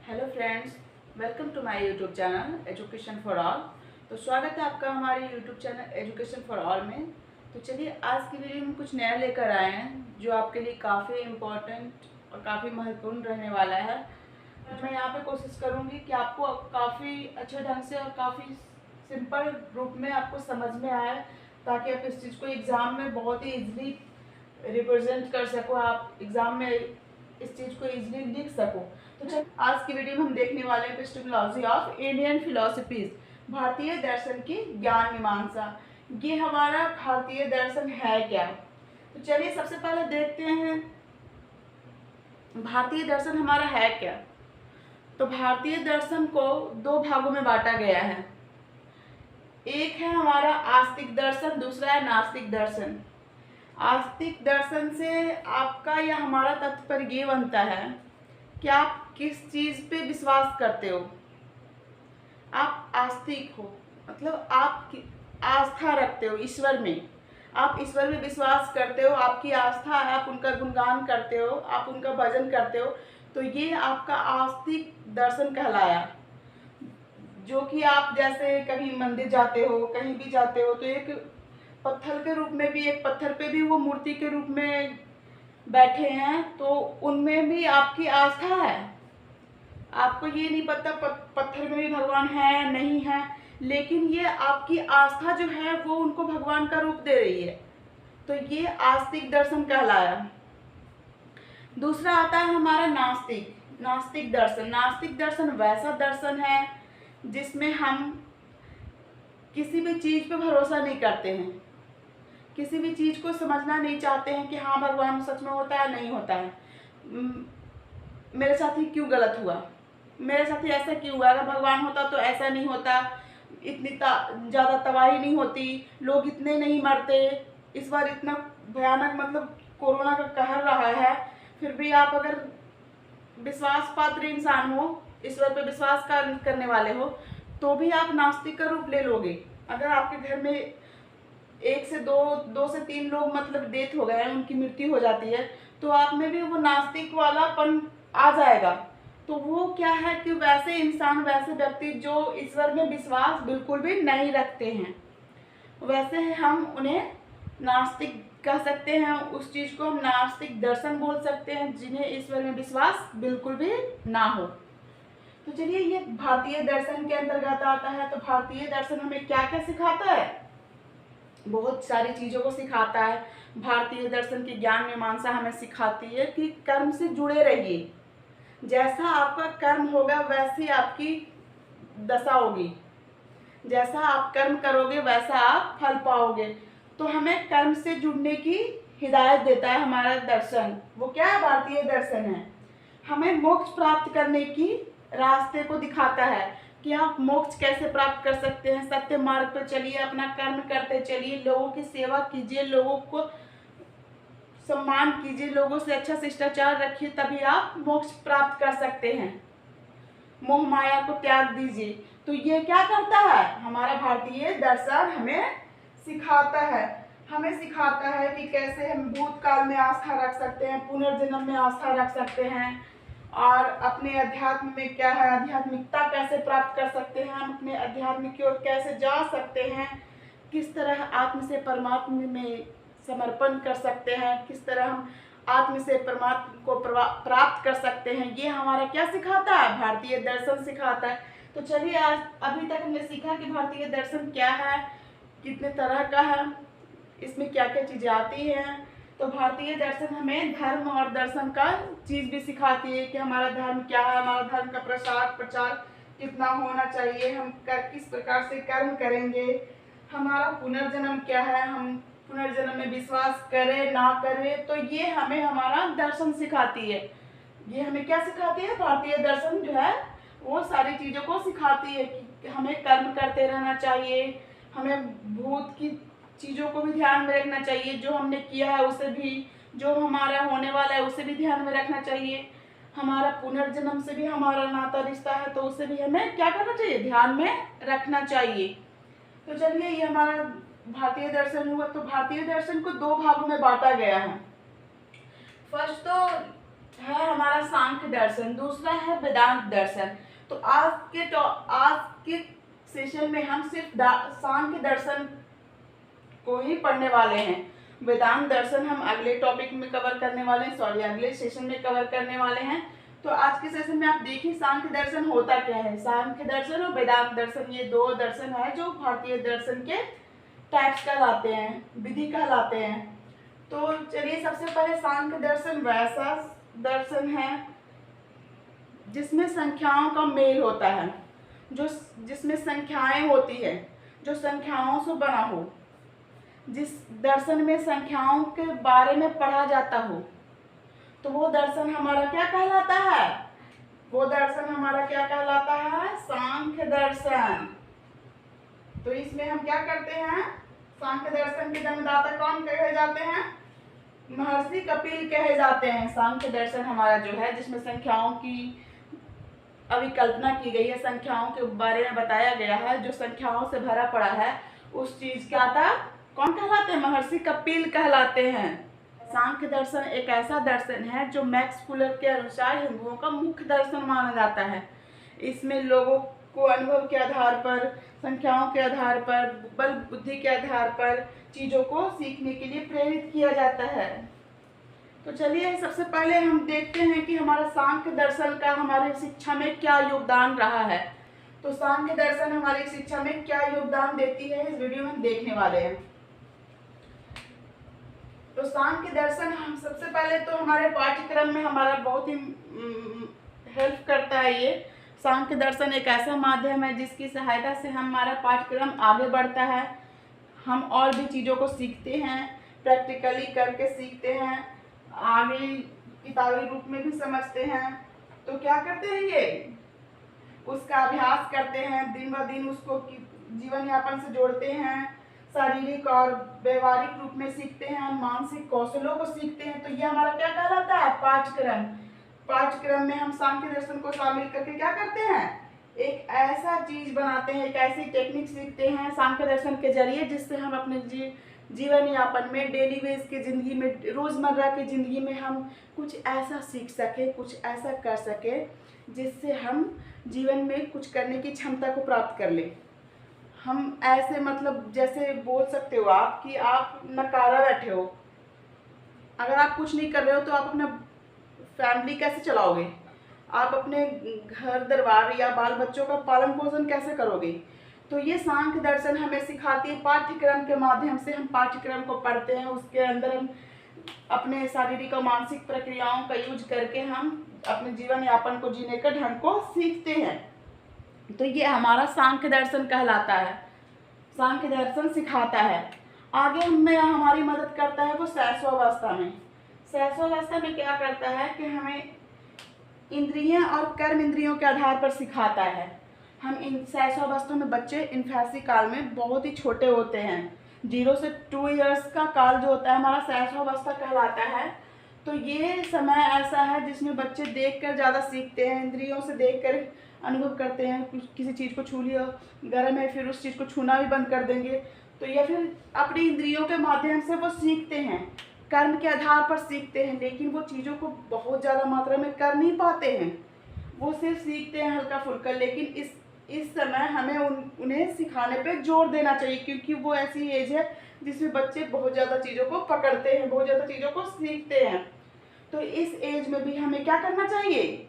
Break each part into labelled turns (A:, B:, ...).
A: Hello friends, welcome to my YouTube channel education for all. तो स्वागत है आपका हमारे YouTube channel education for all में। तो चलिए आज की वीडियो में कुछ नया लेकर आए हैं जो आपके लिए काफ़ी इम्पोर्टेंट और काफ़ी महत्वपूर्ण रहने वाला है। तो मैं यहाँ पे कोशिश करूँगी कि आपको काफ़ी अच्छे ढंग से और काफ़ी सिंपल रूप में आपको समझ में आए, ताकि आप इस चीज़ को एग्ज़ाम में बहुत ही ईजिली रिप्रेजेंट कर सको, आप एग्ज़ाम में इस चीज़ को इजीली लिख सको। तो चल आज की वीडियो में हम देखने वाले हैं एपिस्टेमोलॉजी ऑफ इंडियन फिलोसफीज, भारतीय दर्शन की ज्ञान मीमांसा। ये हमारा भारतीय दर्शन है क्या? तो चलिए सबसे पहले देखते हैं भारतीय दर्शन हमारा है क्या। तो भारतीय दर्शन को दो भागों में बांटा गया है। एक है हमारा आस्तिक दर्शन, दूसरा है नास्तिक दर्शन। आस्तिक दर्शन से आपका या हमारा तात्पर्य ये बनता है कि आप किस चीज़ पे विश्वास करते हो। आप आस्तिक हो, मतलब आप आस्था रखते हो ईश्वर में, आप ईश्वर में विश्वास करते हो, आपकी आस्था है, आप उनका गुणगान करते हो, आप उनका भजन करते हो। तो ये आपका आस्तिक दर्शन कहलाया। जो कि आप जैसे कभी मंदिर जाते हो, कहीं भी जाते हो, तो एक पत्थर के रूप में भी, एक पत्थर पे भी वो मूर्ति के रूप में बैठे हैं, तो उनमें भी आपकी आस्था है। आपको ये नहीं पता पत्थर में भी भगवान है नहीं है, लेकिन ये आपकी आस्था जो है वो उनको भगवान का रूप दे रही है। तो ये आस्तिक दर्शन कहलाया। दूसरा आता है हमारा नास्तिक दर्शन। नास्तिक दर्शन वैसा दर्शन है जिसमें हम किसी भी चीज़ पे भरोसा नहीं करते हैं, किसी भी चीज़ को समझना नहीं चाहते हैं कि हाँ भगवान सच में होता है नहीं होता है, मेरे साथ ही क्यों गलत हुआ, मेरे साथ ही ऐसा क्यों हुआ, अगर भगवान होता तो ऐसा नहीं होता, इतनी ज़्यादा तबाही नहीं होती, लोग इतने नहीं मरते, इस बार इतना भयानक मतलब कोरोना का कहर रहा है, फिर भी आप अगर विश्वास पात्र इंसान हो, ईश्वर पे विश्वास करने वाले हो, तो भी आप नास्तिक का रूप ले लोगे। अगर आपके घर में एक से दो से तीन लोग मतलब डेथ हो गए हैं, उनकी मृत्यु हो जाती है, तो आप में भी वो नास्तिक वालापन आ जाएगा। तो वो क्या है कि वैसे इंसान, वैसे व्यक्ति जो ईश्वर में विश्वास बिल्कुल भी नहीं रखते हैं, वैसे हम उन्हें नास्तिक कह सकते हैं। उस चीज़ को हम नास्तिक दर्शन बोल सकते हैं, जिन्हें ईश्वर में विश्वास बिल्कुल भी ना हो। तो चलिए ये भारतीय दर्शन के अंतर्गत आता है। तो भारतीय दर्शन हमें क्या क्या सिखाता है? बहुत सारी चीज़ों को सिखाता है। भारतीय दर्शन की ज्ञान मीमांसा हमें सिखाती है कि कर्म से जुड़े रहिए, जैसा आपका कर्म होगा वैसी आपकी दशा होगी, जैसा आप कर्म करोगे वैसा आप फल पाओगे। तो हमें कर्म से जुड़ने की हिदायत देता है हमारा दर्शन। वो क्या है? भारतीय दर्शन है। हमें मोक्ष प्राप्त करने की रास्ते को दिखाता है कि आप मोक्ष कैसे प्राप्त कर सकते हैं। सत्य मार्ग पर चलिए, अपना कर्म करते चलिए, लोगों की सेवा कीजिए, लोगों को सम्मान कीजिए, लोगों से अच्छा शिष्टाचार रखिए, तभी आप मोक्ष प्राप्त कर सकते हैं। मोह माया को त्याग दीजिए। तो ये क्या करता है? हमारा भारतीय दर्शन हमें सिखाता है। हमें सिखाता है कि कैसे हम भूतकाल में आस्था रख सकते हैं, पुनर्जन्म में आस्था रख सकते हैं, और अपने अध्यात्म में क्या है, आध्यात्मिकता कैसे प्राप्त कर सकते हैं, हम अपने अध्यात्म की ओर कैसे जा सकते हैं, किस तरह आत्म से परमात्मा में समर्पण कर सकते हैं, किस तरह हम आत्म से परमात्मा को प्राप्त कर सकते हैं। ये हमारा क्या सिखाता है? भारतीय दर्शन सिखाता है। तो चलिए आज अभी तक हमने सीखा कि भारतीय दर्शन क्या है, कितने तरह का है, इसमें क्या क्या चीज़ें आती हैं। तो भारतीय दर्शन हमें धर्म और दर्शन का चीज़ भी सिखाती है कि हमारा धर्म क्या है, हमारा धर्म का प्रचार कितना होना चाहिए, हम किस प्रकार से कर्म करेंगे, हमारा पुनर्जन्म क्या है, हम पुनर्जन्म में विश्वास करें ना करें। तो ये हमें हमारा दर्शन सिखाती है। ये हमें क्या सिखाती है? भारतीय दर्शन जो है वो सारी चीज़ों को सिखाती है कि हमें कर्म करते रहना चाहिए, हमें भूत की चीज़ों को भी ध्यान में रखना चाहिए, जो हमने किया है उसे भी, जो हमारा होने वाला है उसे भी ध्यान में रखना चाहिए, हमारा पुनर्जन्म से भी हमारा नाता रिश्ता है तो उसे भी हमें क्या करना चाहिए? ध्यान में रखना चाहिए। तो चलिए ये हमारा भारतीय दर्शन हुआ। तो भारतीय दर्शन को दो भागों में बांटा गया है। फर्स्ट तो है हमारा सांख्य दर्शन, दूसरा है वेदांत दर्शन। तो आज के सेशन में हम सिर्फ सांख्य दर्शन को ही पढ़ने वाले हैं। वेदांत दर्शन हम अगले टॉपिक में कवर करने वाले हैं, सॉरी अगले सेशन में कवर करने वाले हैं। तो आज के सेशन में आप देखिए सांख्य दर्शन होता क्या है। सांख्य दर्शन और वेदांत दर्शन ये दो दर्शन है जो भारतीय दर्शन के टाइप्स कहलाते हैं, विधि कहलाते हैं। तो चलिए सबसे पहले सांख्य दर्शन वैसा दर्शन है जिसमें संख्याओं का मेल होता है, जिसमें संख्याएं होती है, जो संख्याओं से बना हो, जिस दर्शन में संख्याओं के बारे में पढ़ा जाता हो, तो वो दर्शन हमारा क्या कहलाता है? वो दर्शन हमारा क्या कहलाता है? सांख्य दर्शन। तो इसमें हम क्या करते हैं? सांख्य दर्शन के जन्मदाता कौन कहे जाते हैं? महर्षि कपिल कहे जाते हैं। सांख्य दर्शन हमारा जो है जिसमें संख्याओं की अभिकल्पना की गई है, संख्याओं के बारे में बताया गया है, जो संख्याओं से भरा पड़ा है, उस चीज क्या था? कौन कहलाते हैं? महर्षि कपिल कहलाते हैं। सांख्य दर्शन एक ऐसा दर्शन है जो मैक्स कूलर के अनुसार हिंदुओं का मुख्य दर्शन माना जाता है। इसमें लोगों को अनुभव के आधार पर, संख्याओं के आधार पर, बल बुद्धि के आधार पर चीजों को सीखने के लिए प्रेरित किया जाता है। तो चलिए सबसे पहले हम देखते हैं कि हमारा सांख्य दर्शन का हमारी शिक्षा में क्या योगदान रहा है। तो सांख्य दर्शन हमारी शिक्षा में क्या योगदान देती है, इस वीडियो में हम देखने वाले हैं। तो सांख्य दर्शन हम सबसे पहले तो हमारे पाठ्यक्रम में हमारा बहुत ही हेल्प करता है। ये सांख्य दर्शन एक ऐसा माध्यम है जिसकी सहायता से हमारा पाठ्यक्रम आगे बढ़ता है। हम और भी चीज़ों को सीखते हैं, प्रैक्टिकली करके सीखते हैं, आगे किताबी रूप में भी समझते हैं। तो क्या करते हैं, ये उसका अभ्यास करते हैं, दिन ब दिन उसको जीवन यापन से जोड़ते हैं, शारीरिक और व्यवहारिक रूप में सीखते हैं, मानसिक कौशलों को सीखते हैं। तो ये हमारा क्या कहलाता है? पाठ्यक्रम। पाठ्यक्रम में हम सांख्य दर्शन को शामिल करके क्या करते हैं? एक ऐसा चीज बनाते हैं, एक ऐसी टेक्निक सीखते हैं सांख्य दर्शन के जरिए जिससे हम अपने जीवन यापन में, डेली बेस की ज़िंदगी में, रोज़मर्रा की ज़िंदगी में हम कुछ ऐसा सीख सके, कुछ ऐसा कर सके जिससे हम जीवन में कुछ करने की क्षमता को प्राप्त कर लें। हम ऐसे मतलब जैसे बोल सकते हो आप कि आप नकारा बैठे हो, अगर आप कुछ नहीं कर रहे हो तो आप अपना फैमिली कैसे चलाओगे? आप अपने घर दरबार या बाल बच्चों का पालन पोषण कैसे करोगे? तो ये सांख्य दर्शन हमें सिखाती है। पाठ्यक्रम के माध्यम से हम पाठ्यक्रम को पढ़ते हैं, उसके अंदर हम अपने शारीरिक और मानसिक प्रक्रियाओं का यूज करके हम अपने जीवन यापन को जीने का ढंग को सीखते हैं। तो ये हमारा सांख्य दर्शन कहलाता है, सांख्य दर्शन सिखाता है। आगे हमें हमारी मदद करता है वो शैशवावस्था में। शैशवावस्था में क्या करता है कि हमें इंद्रियां और कर्म इंद्रियों के आधार पर सिखाता है। हम इन शैशवावस्था में बच्चे इन्फेंसी काल में बहुत ही छोटे होते हैं। 0 से 2 इयर्स का काल जो होता है हमारा शैशवावस्था कहलाता है। तो ये समय ऐसा है जिसमें बच्चे देखकर ज़्यादा सीखते हैं, इंद्रियों से देखकर अनुभव करते हैं। किसी चीज़ को छू लिया, गर्म है, फिर उस चीज़ को छूना भी बंद कर देंगे। तो या फिर अपनी इंद्रियों के माध्यम से वो सीखते हैं, कर्म के आधार पर सीखते हैं, लेकिन वो चीज़ों को बहुत ज़्यादा मात्रा में कर नहीं पाते हैं। वो सिर्फ सीखते हैं हल्का फुल्का। लेकिन इस समय हमें उन्हें सिखाने पे जोर देना चाहिए, क्योंकि वो ऐसी एज है जिसमें बच्चे बहुत ज़्यादा चीज़ों को पकड़ते हैं, बहुत ज़्यादा चीज़ों को सीखते हैं। तो इस एज में भी हमें क्या करना चाहिए?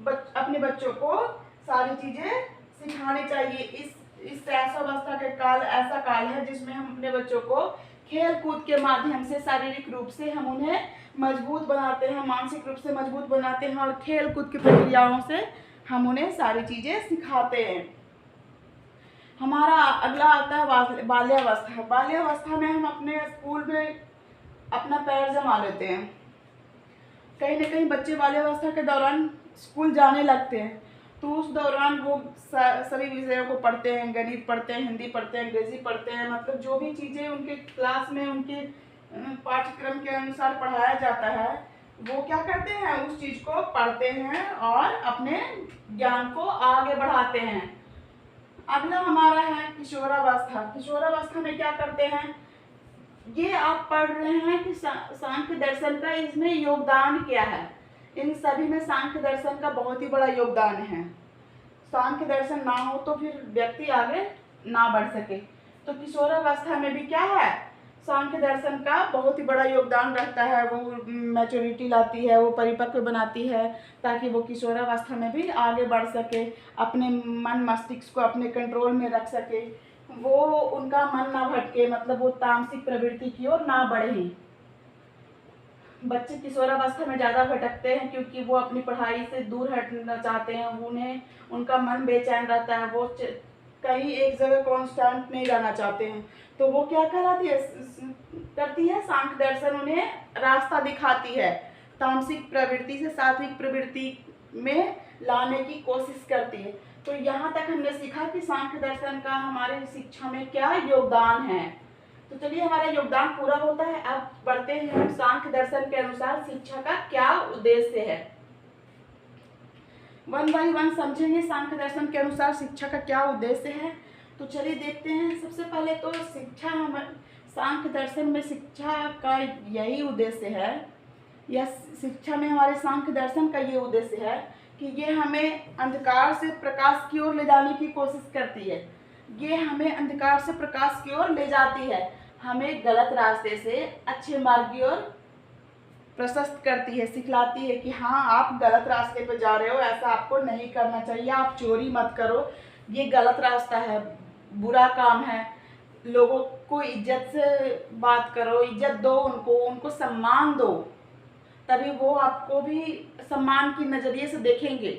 A: अपने बच्चों को सारी चीज़ें सिखानी चाहिए। इस शैशवावस्था का काल ऐसा काल है जिसमें हम अपने बच्चों को खेल कूद के माध्यम से, शारीरिक रूप से हम उन्हें मजबूत बनाते हैं, मानसिक रूप से मजबूत बनाते हैं, और खेल कूद की प्रक्रियाओं से हम उन्हें सारी चीज़ें सिखाते हैं। हमारा अगला आता है बाल्यावस्था। बाल्यावस्था में हम अपने स्कूल में अपना पैर जमा लेते हैं। कहीं ना कहीं बच्चे बाल्यावस्था के दौरान स्कूल जाने लगते हैं, तो उस दौरान वो सभी विषयों को पढ़ते हैं, गणित पढ़ते हैं, हिंदी पढ़ते हैं, अंग्रेजी पढ़ते हैं, मतलब जो भी चीज़ें उनके क्लास में उनके पाठ्यक्रम के अनुसार पढ़ाया जाता है वो क्या करते हैं? उस चीज़ को पढ़ते हैं और अपने ज्ञान को आगे बढ़ाते हैं। अगला हमारा है किशोरावस्था। किशोरावस्था में क्या करते हैं? ये आप पढ़ रहे हैं कि सांख्य दर्शन का इसमें योगदान क्या है। इन सभी में सांख्य दर्शन का बहुत ही बड़ा योगदान है। सांख्य दर्शन ना हो तो फिर व्यक्ति आगे ना बढ़ सके। तो किशोरावस्था में भी क्या है, सांख्य दर्शन का बहुत ही बड़ा योगदान रहता है। वो मैच्योरिटी लाती है, वो परिपक्व बनाती है, ताकि वो किशोरावस्था में भी आगे बढ़ सके, अपने मन मस्तिष्क को अपने कंट्रोल में रख सके, वो उनका मन ना भटके, मतलब वो तामसिक प्रवृत्ति की ओर ना बढ़े। बच्चे किशोरावस्था में ज़्यादा भटकते हैं क्योंकि वो अपनी पढ़ाई से दूर हटना चाहते हैं, उन्हें उनका मन बेचैन रहता है, वो कहीं एक जगह कांस्टेंट नहीं रहना चाहते हैं। तो वो क्या करती है, सांख्य दर्शन उन्हें रास्ता दिखाती है, तामसिक प्रवृत्ति से सात्विक प्रवृत्ति में लाने की कोशिश करती है। तो यहाँ तक हमने सीखा कि सांख्य दर्शन का हमारे शिक्षा में क्या योगदान है। तो चलिए, हमारा योगदान पूरा होता है। अब बढ़ते हैं हम सांख्य दर्शन के अनुसार शिक्षा का क्या उद्देश्य है। वन बाई वन समझेंगे सांख्य दर्शन के अनुसार शिक्षा का क्या उद्देश्य है। तो चलिए देखते हैं। सबसे पहले तो शिक्षा, हम सांख्य दर्शन में शिक्षा का यही उद्देश्य है, या शिक्षा में हमारे सांख्य दर्शन का ये उद्देश्य है कि ये हमें अंधकार से प्रकाश की ओर ले जाने की कोशिश करती है। ये हमें अंधकार से प्रकाश की ओर ले जाती है, हमें गलत रास्ते से अच्छे मार्ग की ओर प्रशस्त करती है, सिखलाती है कि हाँ, आप गलत रास्ते पर जा रहे हो, ऐसा आपको नहीं करना चाहिए, आप चोरी मत करो, ये गलत रास्ता है, बुरा काम है। लोगों को इज्जत से बात करो, इज्जत दो, उनको सम्मान दो, तभी वो आपको भी सम्मान की नज़रिए से देखेंगे।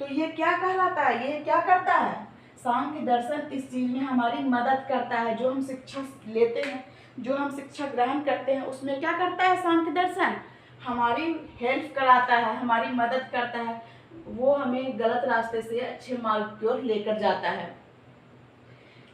A: तो ये क्या कहलाता है, ये क्या करता है, सांख्य दर्शन इस चीज़ में हमारी मदद करता है। जो हम शिक्षा लेते हैं, जो हम शिक्षा ग्रहण करते हैं, उसमें क्या करता है सांख्य दर्शन, हमारी हेल्प कराता है, हमारी मदद करता है, वो हमें गलत रास्ते से अच्छे मार्ग की ओर लेकर जाता है।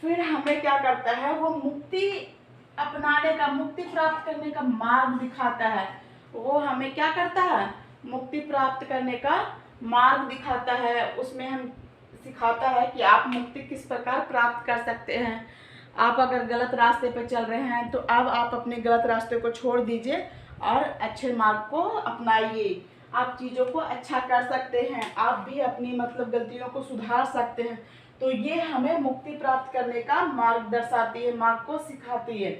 A: फिर हमें क्या करता है, वो मुक्ति अपनाने का, मुक्ति प्राप्त करने का मार्ग दिखाता है। वो हमें क्या करता है, मुक्ति प्राप्त करने का मार्ग दिखाता है। उसमें हम सिखाता है कि आप मुक्ति किस प्रकार प्राप्त कर सकते हैं। आप अगर गलत रास्ते पर चल रहे हैं तो अब आप अपने गलत रास्ते को छोड़ दीजिए और अच्छे मार्ग को अपनाइए। आप चीज़ों को अच्छा कर सकते हैं, आप भी अपनी मतलब गलतियों को सुधार सकते हैं। तो ये हमें मुक्ति प्राप्त करने का मार्ग दर्शाती है, मार्ग को सिखाती है।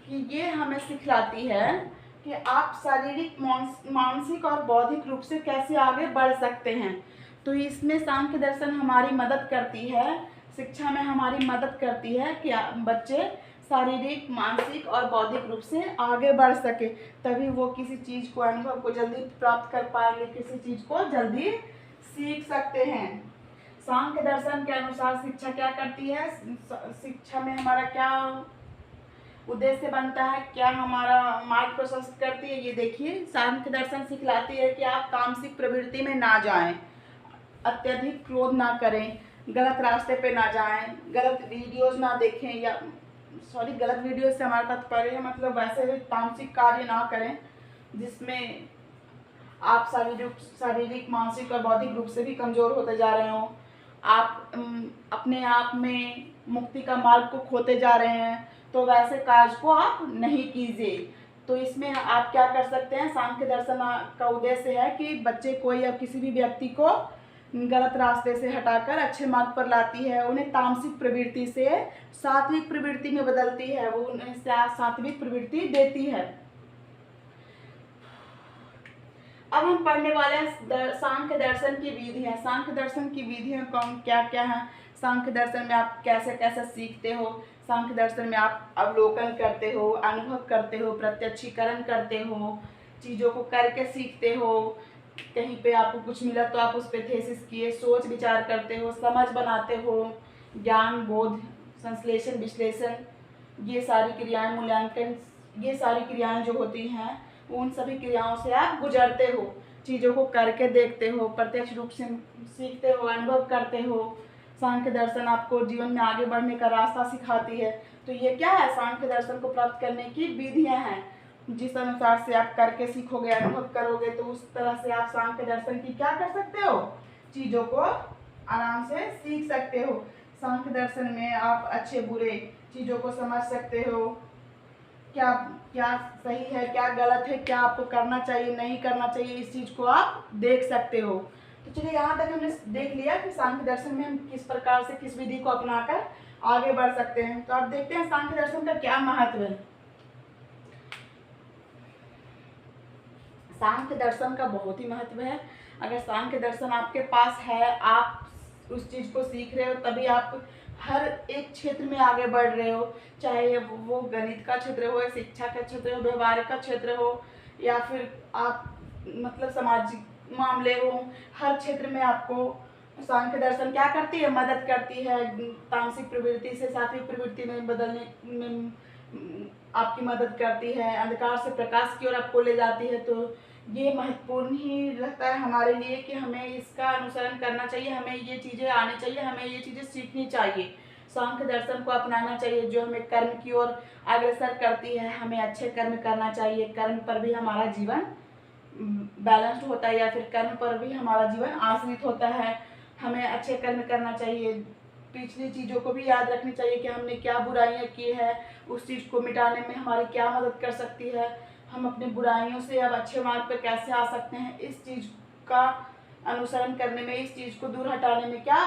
A: कि ये हमें सिखलाती है कि आप शारीरिक, मानसिक और बौद्धिक रूप से कैसे आगे बढ़ सकते हैं। तो इसमें सांख्य दर्शन हमारी मदद करती है, शिक्षा में हमारी मदद करती है कि बच्चे शारीरिक, मानसिक और बौद्धिक रूप से आगे बढ़ सके, तभी वो किसी चीज़ को, अनुभव को जल्दी प्राप्त कर पाएंगे, किसी चीज़ को जल्दी सीख सकते हैं। सांख्य दर्शन के अनुसार शिक्षा क्या करती है, शिक्षा में हमारा क्या उद्देश्य बनता है, क्या हमारा मार्ग प्रशस्त करती है। ये देखिए, सांख्य दर्शन सिखलाती है कि आप तामसिक प्रवृत्ति में ना जाएं, अत्यधिक क्रोध ना करें, गलत रास्ते पे ना जाएं, गलत वीडियोस ना देखें, या गलत वीडियो से हमारा तात्पर्य है मतलब वैसे भी तामसिक कार्य ना करें जिसमें आप शारीरिक, मानसिक और बौद्धिक रूप से भी कमज़ोर होते जा रहे हो। आप अपने आप में मुक्ति का मार्ग को खोते जा रहे हैं, तो वैसे कार्य को आप नहीं कीजिए। तो इसमें आप क्या कर सकते हैं, सांख्य दर्शन का उद्देश्य है कि बच्चे को या किसी भी व्यक्ति को गलत रास्ते से हटाकर अच्छे मार्ग पर लाती है, उन्हें तामसिक प्रवृत्ति से सात्विक प्रवृत्ति में बदलती है, वो उन्हें सात्विक प्रवृत्ति देती है। अब हम पढ़ने वाले हैं सांख्य दर्शन की विधियां। सांख्य दर्शन की विधियां क्या क्या हैं, सांख्य दर्शन में आप कैसे कैसे सीखते हो, सांख्य दर्शन में आप अवलोकन करते हो, अनुभव करते हो, प्रत्यक्षीकरण करते हो, चीज़ों को करके सीखते हो, कहीं पे आपको कुछ मिला तो आप उस पर थेसिस किए, सोच विचार करते हो, समझ बनाते हो, ज्ञान, बोध, संश्लेषण, विश्लेषण, ये सारी क्रियाएं, मूल्यांकन, ये सारी क्रियाएं जो होती हैं, उन सभी क्रियाओं से आप गुजरते हो, चीज़ों को करके देखते हो, प्रत्यक्ष रूप से सीखते हो, अनुभव करते हो। सांख्य दर्शन आपको जीवन में आगे बढ़ने का रास्ता सिखाती है। तो ये क्या है, सांख्य दर्शन को प्राप्त करने की विधियां हैं। जिस अनुसार से आप करके सीखोगे, अनुभव करोगे, तो उस तरह से आप सांख्य दर्शन की क्या कर सकते हो, चीज़ों को आराम से सीख सकते हो। सांख्य दर्शन में आप अच्छे बुरे चीज़ों को समझ सकते हो, क्या क्या सही है, क्या गलत है, क्या आपको करना चाहिए, नहीं करना चाहिए, इस चीज़ को आप देख सकते हो। तो चलिए यहाँ तक हमने देख लिया कि सांख्य दर्शन में हम किस प्रकार से किस विधि को अपनाकर आगे बढ़ सकते हैं। तो अब देखते हैं सांख्य दर्शन का क्या महत्व है। सांख्य दर्शन का बहुत ही महत्व है। अगर सांख्य दर्शन आपके पास है, आप उस चीज़ को सीख रहे हो, तभी आप हर एक क्षेत्र में आगे बढ़ रहे हो। चाहे वो गणित का क्षेत्र हो, शिक्षा का क्षेत्र हो, व्यवहार का क्षेत्र हो, या फिर आप मतलब सामाजिक मामले हो, हर क्षेत्र में आपको सांख्य दर्शन क्या करती है, मदद करती है। तामसिक प्रवृत्ति से सात्विक प्रवृत्ति में बदलने में आपकी मदद करती है, अंधकार से प्रकाश की ओर आपको ले जाती है। तो ये महत्वपूर्ण ही रहता है हमारे लिए कि हमें इसका अनुसरण करना चाहिए, हमें ये चीज़ें आनी चाहिए, हमें ये चीज़ें सीखनी चाहिए, सांख्य दर्शन को अपनाना चाहिए, जो हमें कर्म की ओर अग्रसर करती है। हमें अच्छे कर्म करना चाहिए, कर्म पर भी हमारा जीवन बैलेंस्ड होता है, या फिर कर्म पर भी हमारा जीवन आश्रित होता है। हमें अच्छे कर्म करना चाहिए, पिछली चीज़ों को भी याद रखनी चाहिए कि हमने क्या बुराइयां की है, उस चीज़ को मिटाने में हमारी क्या मदद कर सकती है, हम अपनी बुराइयों से अब अच्छे मार्ग पर कैसे आ सकते हैं। इस चीज़ का अनुसरण करने में, इस चीज़ को दूर हटाने में क्या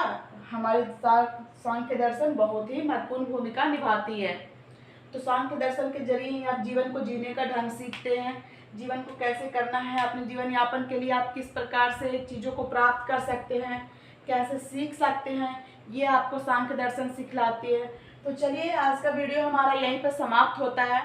A: हमारे सांख्य दर्शन बहुत ही महत्वपूर्ण भूमिका निभाती है। तो सांख्य दर्शन के जरिए आप जीवन को जीने का ढंग सीखते हैं, जीवन को कैसे करना है, अपने जीवन यापन के लिए आप किस प्रकार से चीज़ों को प्राप्त कर सकते हैं, कैसे सीख सकते हैं, ये आपको सांख्य दर्शन सिखलाती है। तो चलिए आज का वीडियो हमारा यहीं पर समाप्त होता है।